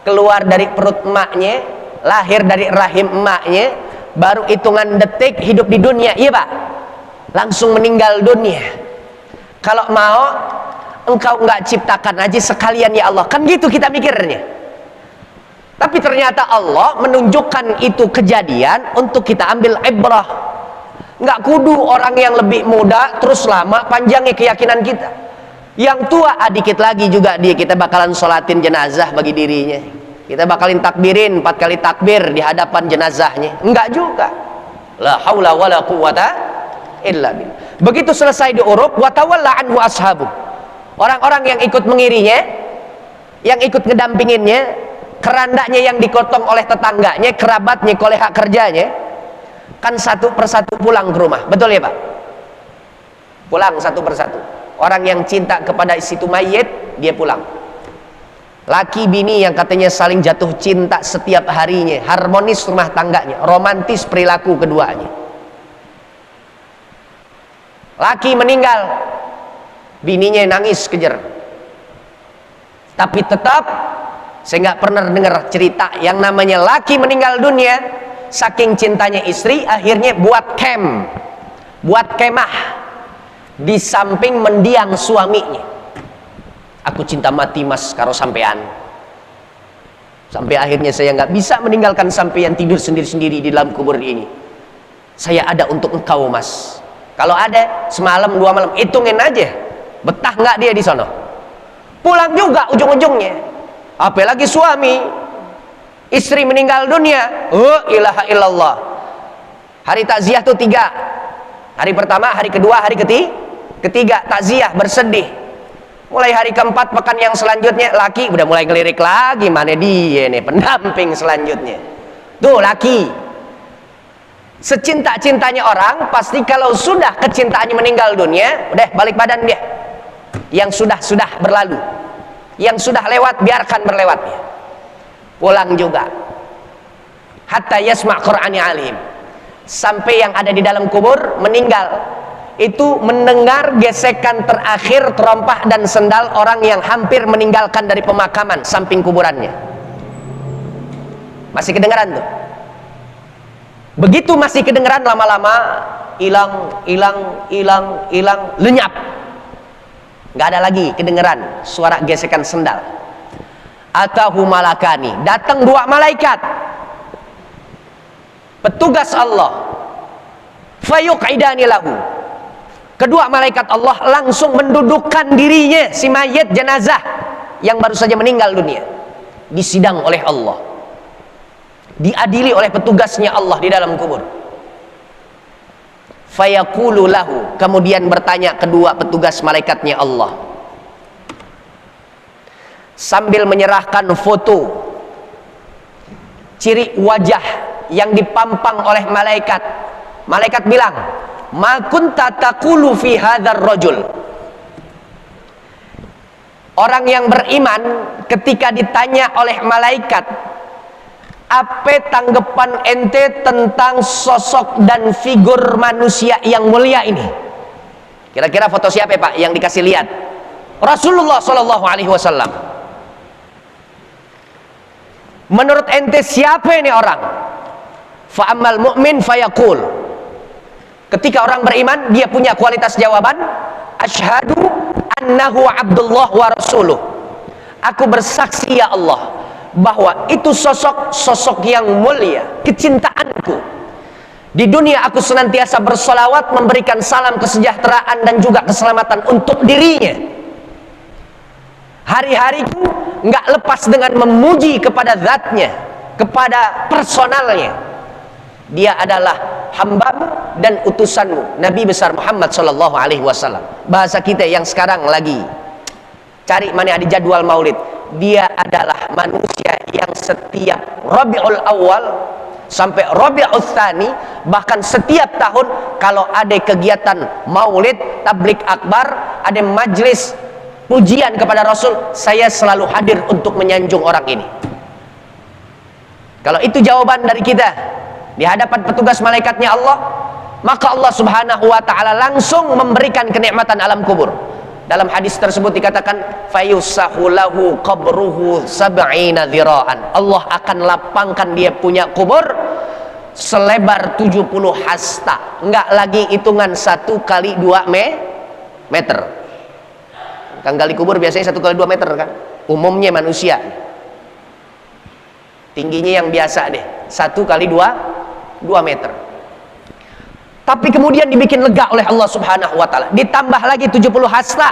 keluar dari perut emaknya, lahir dari rahim emaknya, baru hitungan detik hidup di dunia, iya Pak, langsung meninggal dunia. Kalau mau Engkau nggak ciptakan aja sekalian ya Allah, kan gitu kita mikirnya. Tapi ternyata Allah menunjukkan itu kejadian untuk kita ambil ibrah. Nggak kudu orang yang lebih muda terus lama panjangnya keyakinan kita. Yang tua dikit lagi juga kita bakalan sholatin jenazah bagi dirinya. Kita bakalin takbirin 4 kali takbir di hadapan jenazahnya. Enggak juga. La haula wala quwata illa billah. Begitu selesai diuruk, wa tawalla anhu ashabu. Orang-orang yang ikut mengirinya, yang ikut ngedampinginnya, kerandanya yang dikotong oleh tetangganya, kerabatnya, oleh hak kerjanya, kan satu persatu pulang ke rumah. Betul ya Pak? Pulang satu persatu. Orang yang cinta kepada situ mayit, dia pulang. Laki bini yang katanya saling jatuh cinta setiap harinya, harmonis rumah tangganya, romantis perilaku keduanya. Laki meninggal, bininya nangis kejer. Tapi tetap saya nggak pernah dengar cerita yang namanya laki meninggal dunia, saking cintanya istri akhirnya buat camp, buat kemah di samping mendiang suaminya. Aku cinta mati mas karo sampean, sampai akhirnya saya nggak bisa meninggalkan sampean tidur sendiri-sendiri di dalam kubur ini. Saya ada untuk engkau mas. Kalau ada semalam 2 malam, hitungin aja betah nggak dia di sana. Pulang juga ujung-ujungnya. Apalagi suami, istri meninggal dunia, ilaha illallah. Hari takziah tuh 3. Hari pertama, hari kedua, hari ketiga takziah bersedih. Mulai hari keempat pekan yang selanjutnya laki udah mulai ngelirik lagi, mana dia nih pendamping selanjutnya. Tuh laki, secinta-cintanya orang pasti kalau sudah kecintaannya meninggal dunia, udah balik badan dia. Yang sudah berlalu, yang sudah lewat biarkan berlewatnya. Pulang juga. Hatta yasma' Qur'ani alim, sampai yang ada di dalam kubur meninggal itu mendengar gesekan terakhir terompah dan sendal orang yang hampir meninggalkan dari pemakaman samping kuburannya. Masih kedengaran tuh. Begitu masih kedengaran, lama-lama hilang, lenyap. Nggak ada lagi kedengaran suara gesekan sendal. Atahu malakani, datang 2 malaikat, petugas Allah. Fayuqidani lahu, kedua malaikat Allah langsung mendudukkan dirinya, si mayit jenazah yang baru saja meninggal dunia, disidang oleh Allah, diadili oleh petugasnya Allah di dalam kubur. Fayaqulu lahu, kemudian bertanya kedua petugas malaikatnya Allah sambil menyerahkan foto ciri wajah yang dipampang oleh malaikat. Malaikat bilang, ma kunta taqulu fi hadzal rajul. Orang yang beriman ketika ditanya oleh malaikat, apa tanggapan ente tentang sosok dan figur manusia yang mulia ini? Kira-kira foto siapa Pak yang dikasih lihat? Rasulullah sallallahu alaihi wasallam. Menurut ente siapa ini orang? Fa ammal mu'min fayaqul, ketika orang beriman dia punya kualitas jawaban, asyhadu annahu abdullah wa rasuluh, aku bersaksi ya Allah bahwa itu sosok yang mulia, kecintaanku. Di dunia aku senantiasa bersolawat, memberikan salam kesejahteraan dan juga keselamatan untuk dirinya. Hari-hariku nggak lepas dengan memuji kepada zatnya, kepada personalnya. Dia adalah hambamu dan utusanmu, Nabi besar Muhammad sallallahu alaihi wasallam. Bahasa kita yang sekarang lagi cari mana ada jadwal maulid, dia adalah manusia yang setiap Rabiul Awal sampai Rabiul Tsani, bahkan setiap tahun kalau ada kegiatan maulid, tablik akbar, ada majlis pujian kepada Rasul, saya selalu hadir untuk menyanjung orang ini. Kalau itu jawaban dari kita di hadapan petugas malaikatnya Allah, maka Allah subhanahu wa ta'ala langsung memberikan kenikmatan alam kubur. Dalam hadis tersebut dikatakan, fayusahu lahu qabruhu sab'ina dhira'an, Allah akan lapangkan dia punya kubur selebar 70 hasta. Enggak lagi hitungan 1 kali 2 meter. Kan gali kubur biasanya 1 kali 2 meter kan, umumnya manusia. Tingginya yang biasa deh 1 kali 2 meter. Tapi kemudian dibikin lega oleh Allah subhanahu wa ta'ala, ditambah lagi 70 hasta.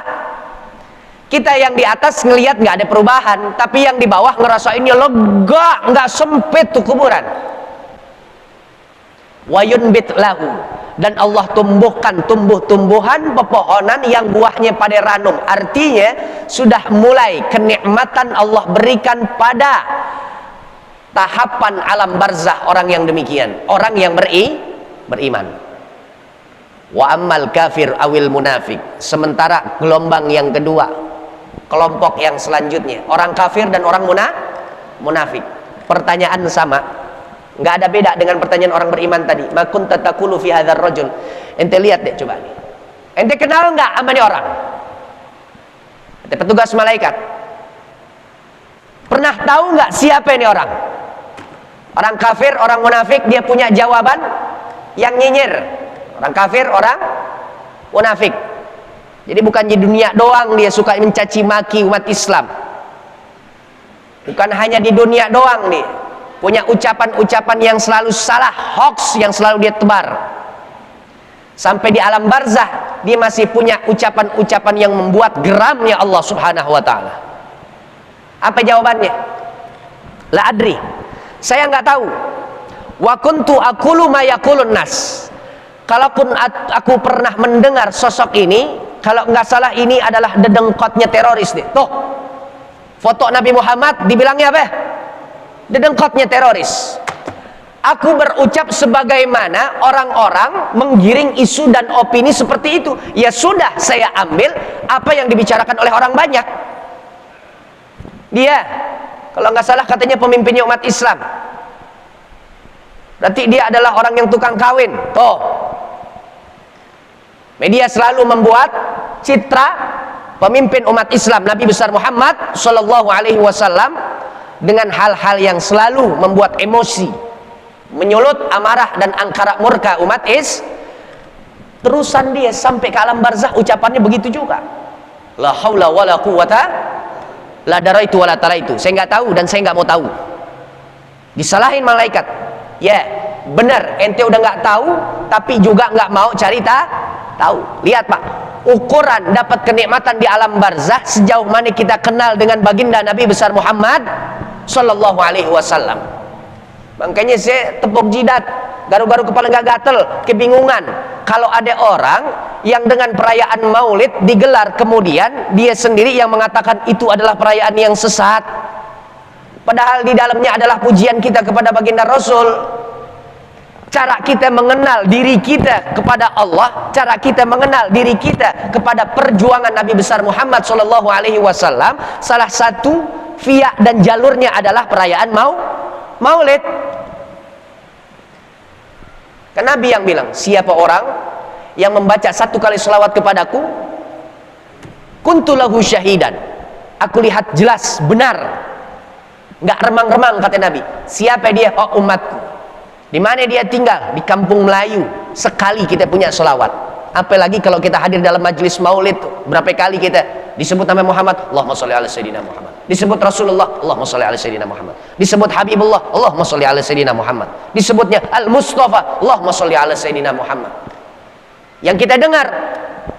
Kita yang di atas ngelihat nggak ada perubahan, tapi yang di bawah ngerasainnya lega, nggak sempit tuh kuburan. Wayunbit lahu, dan Allah tumbuhkan tumbuh-tumbuhan pepohonan yang buahnya pada ranum. Artinya sudah mulai kenikmatan Allah berikan pada tahapan alam barzah orang yang demikian, orang yang beriman. Wa ammal kafir awil munafik. Sementara gelombang yang kedua, kelompok yang selanjutnya, orang kafir dan orang munafik. Pertanyaan sama, nggak ada beda dengan pertanyaan orang beriman tadi. Ma kunta taqulu fi hadzal rajul. Ente lihat deh coba nih. Ente kenal nggak sama ini orang? Ente petugas malaikat. Pernah tahu nggak siapa ini orang? Orang kafir, orang munafik, dia punya jawaban yang nyinyir. Orang kafir, orang munafik. Jadi bukan di dunia doang dia suka mencaci maki umat Islam. Bukan hanya di dunia doang nih, punya ucapan-ucapan yang selalu salah, hoax yang selalu dia tebar. Sampai di alam barzah dia masih punya ucapan-ucapan yang membuat geramnya Allah Subhanahu wa taala. Apa jawabannya? La adri. Saya nggak tahu. Wa kuntu aqulu ma yaqulun nas. Kalaupun aku pernah mendengar sosok ini, kalau nggak salah ini adalah dedengkotnya teroris nih. Tuh, foto Nabi Muhammad dibilangnya apa? Dedengkotnya teroris. Aku berucap sebagaimana orang-orang menggiring isu dan opini seperti itu. Ya sudah, saya ambil apa yang dibicarakan oleh orang banyak. Dia, kalau nggak salah katanya pemimpinnya umat Islam. Berarti dia adalah orang yang tukang kawin. Tuh, media selalu membuat citra pemimpin umat Islam Nabi besar Muhammad Shallallahu Alaihi Wasallam dengan hal-hal yang selalu membuat emosi, menyulut amarah dan angkara murka umat terusan dia sampai ke alam barzah ucapannya begitu juga. La haula wala quwata la daraitu wala taraitu. Saya nggak tahu dan saya nggak mau tahu. Disalahin malaikat. Ya, benar, ente udah nggak tahu tapi juga nggak mau cari tahu. Lihat Pak, ukuran dapat kenikmatan di alam barzah sejauh mana kita kenal dengan baginda Nabi besar Muhammad Sallallahu Alaihi Wasallam. Makanya saya tepuk jidat, garu-garu kepala nggak gatel, kebingungan kalau ada orang yang dengan perayaan maulid digelar kemudian dia sendiri yang mengatakan itu adalah perayaan yang sesat, padahal di dalamnya adalah pujian kita kepada baginda Rasul. Cara kita mengenal diri kita kepada Allah, cara kita mengenal diri kita kepada perjuangan Nabi besar Muhammad Sallallahu Alaihi Wasallam, salah satu via dan jalurnya adalah perayaan maulid. Kan Nabi yang bilang, siapa orang yang membaca 1 kali selawat kepadaku, kuntu lahu syahidan, aku lihat jelas benar, nggak remang-remang, kata Nabi. Siapa dia? Oh, umatku. Di mana dia tinggal? Di kampung Melayu. Sekali kita punya selawat. Apalagi kalau kita hadir dalam majelis maulid, berapa kali kita disebut nama Muhammad, Allahumma sholli ala sayyidina Muhammad. Disebut Rasulullah, Allahumma sholli ala sayyidina Muhammad. Disebut Habibullah, Allahumma sholli ala sayyidina Muhammad. Disebutnya Al-Mustafa, Allahumma sholli ala sayyidina Muhammad. Yang kita dengar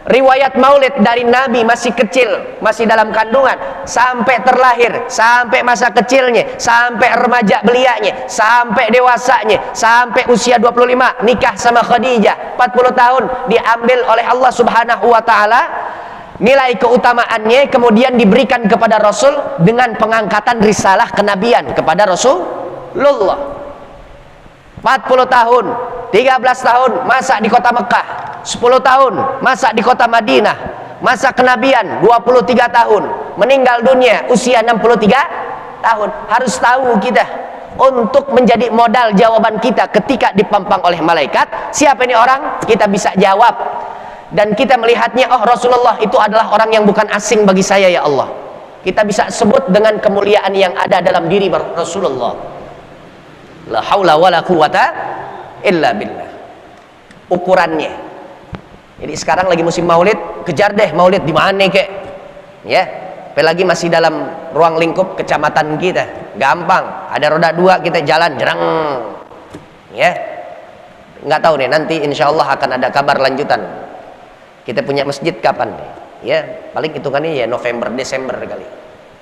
riwayat maulid dari Nabi masih kecil, masih dalam kandungan, sampai terlahir, sampai masa kecilnya, sampai remaja belianya, sampai dewasanya, sampai usia 25 nikah sama Khadijah 40 tahun, diambil oleh Allah Subhanahu wa taala nilai keutamaannya, kemudian diberikan kepada Rasul dengan pengangkatan risalah kenabian kepada Rasulullah. 40 tahun, 13 tahun masa di kota Mekah, 10 tahun masa di kota Madinah, masa kenabian 23 tahun, meninggal dunia usia 63 tahun. Harus tahu kita untuk menjadi modal jawaban kita ketika dipampang oleh malaikat, siapa ini orang? Kita bisa jawab dan kita melihatnya, oh Rasulullah itu adalah orang yang bukan asing bagi saya ya Allah. Kita bisa sebut dengan kemuliaan yang ada dalam diri Rasulullah. La haula wala quwata illa billah. Ukurannya. Jadi sekarang lagi musim maulid, kejar deh maulid di mana kek. Ya, apalagi masih dalam ruang lingkup kecamatan kita. Gampang, ada roda 2 kita jalan jerang. Ya. Nggak tahu nih, nanti insyaallah akan ada kabar lanjutan. Kita punya masjid kapan deh? Ya, paling hitungannya ya November Desember kali.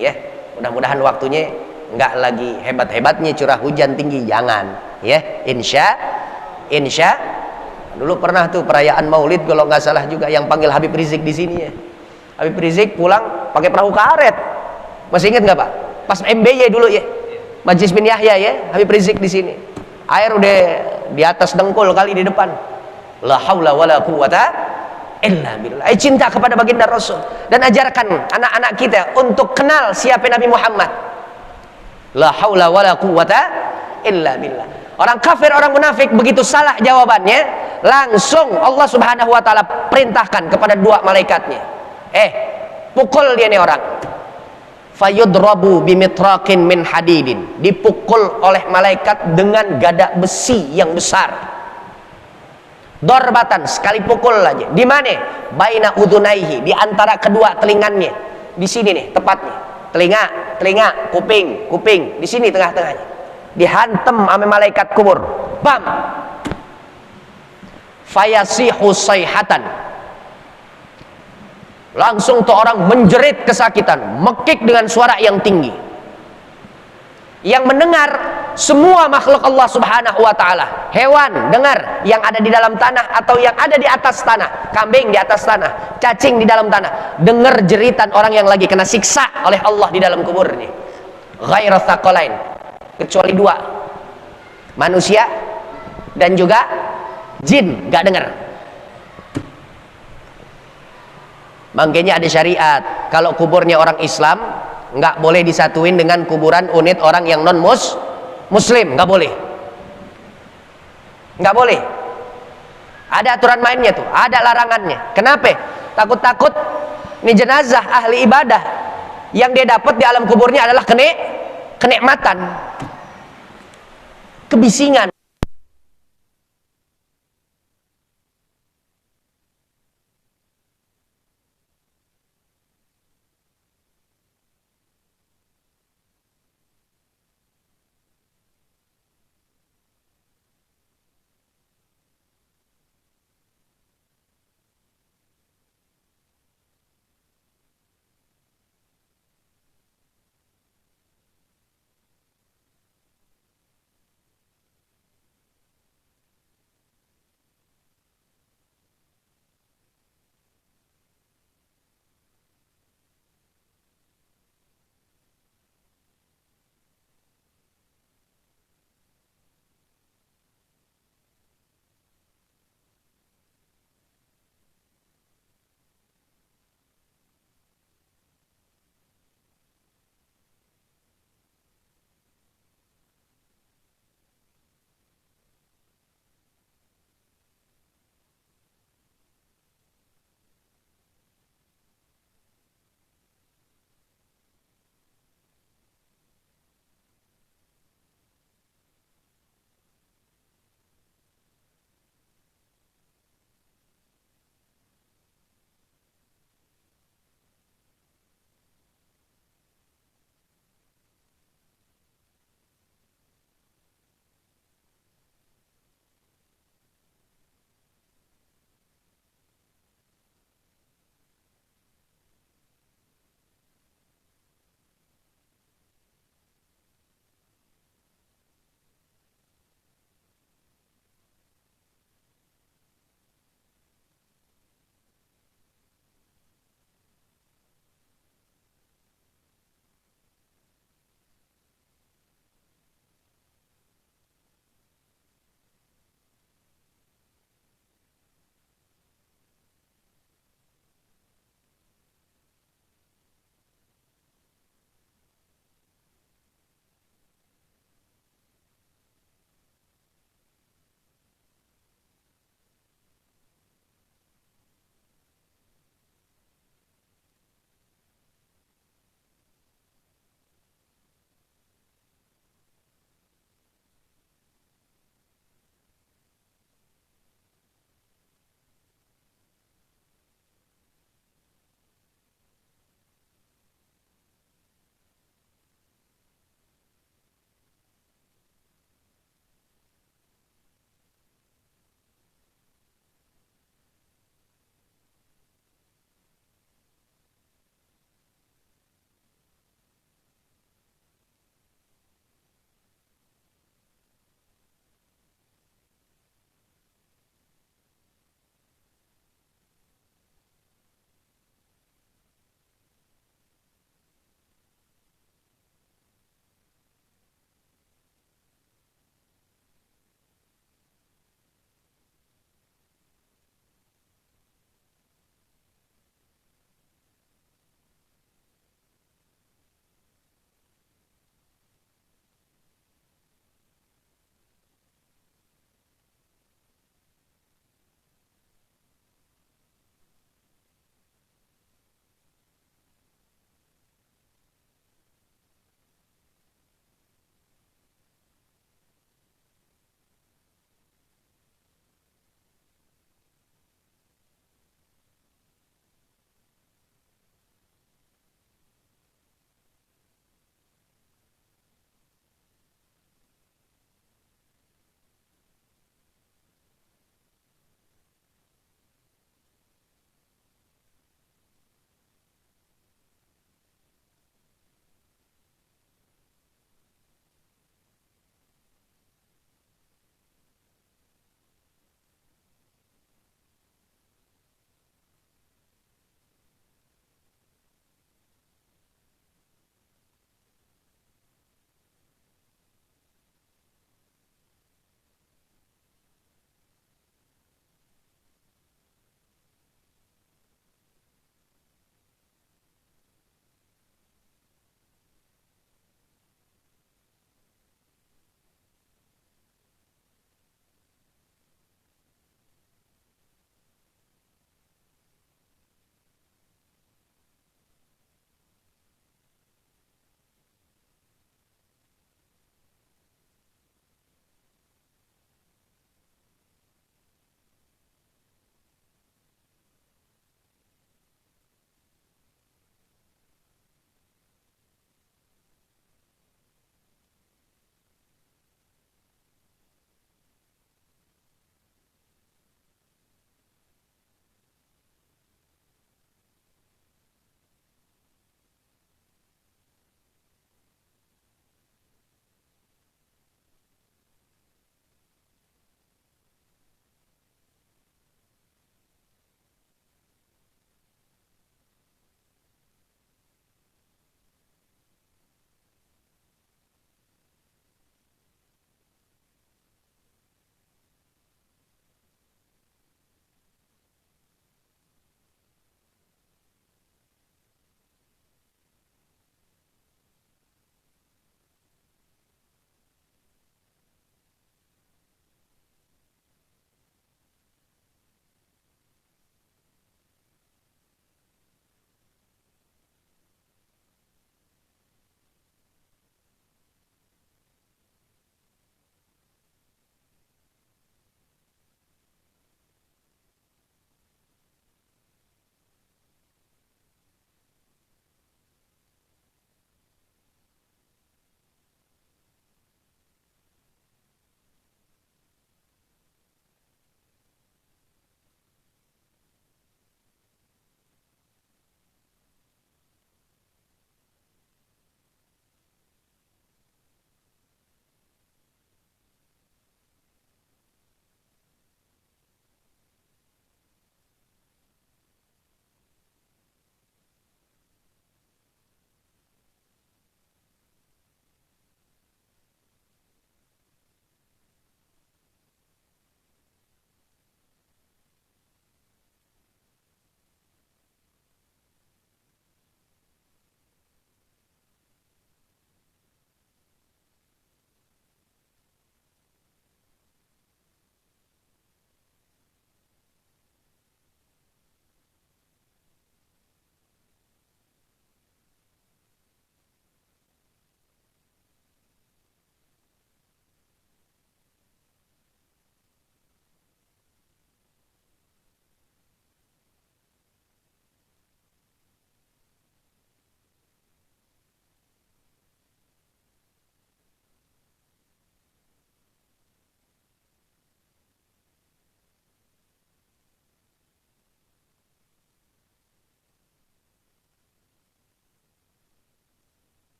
Ya, mudah-mudahan waktunya nggak lagi hebat-hebatnya curah hujan tinggi, jangan ya. Insya dulu pernah tuh perayaan maulid kalau nggak salah juga yang panggil Habib Rizik di sini ya. Habib Rizik pulang pakai perahu karet, masih ingat nggak Pak? Pas MBY dulu ya, Majlis bin Yahya ya, Habib Rizik di sini, air udah di atas dengkul kali di depan La haula wala quwata illa billah. Cinta kepada baginda Rasul dan ajarkan anak-anak kita untuk kenal siapa Nabi Muhammad. La haula wala quwata illa billah. Orang kafir, orang munafik begitu salah jawabannya, langsung Allah Subhanahu wa taala perintahkan kepada dua malaikatnya. Pukul dia nih orang. Fayudrabu bimitraqin min hadidin. Dipukul oleh malaikat dengan gada besi yang besar. Dorbatan, sekali pukul aja. Di mana? Baina udunaihi, di antara kedua telinganya. Di sini nih tepatnya. Telinga, kuping, di sini tengah-tengahnya. Dihantam sama malaikat kubur. Bam. Fayasihu sayhatan. Langsung tuh orang menjerit kesakitan, mekik dengan suara yang tinggi. Yang mendengar semua makhluk Allah Subhanahu wa taala. Hewan dengar, yang ada di dalam tanah atau yang ada di atas tanah. Kambing di atas tanah, cacing di dalam tanah. Dengar jeritan orang yang lagi kena siksa oleh Allah di dalam kuburnya. Ghairu tsaqalain, kecuali dua. Manusia dan juga jin gak dengar. Makanya ada syariat, kalau kuburnya orang Islam nggak boleh disatuin dengan kuburan unit orang yang non muslim, nggak boleh, nggak boleh. Ada aturan mainnya tuh, ada larangannya. Kenapa? Takut-takut ini jenazah ahli ibadah yang dia dapat di alam kuburnya adalah kenikmatan, kebisingan,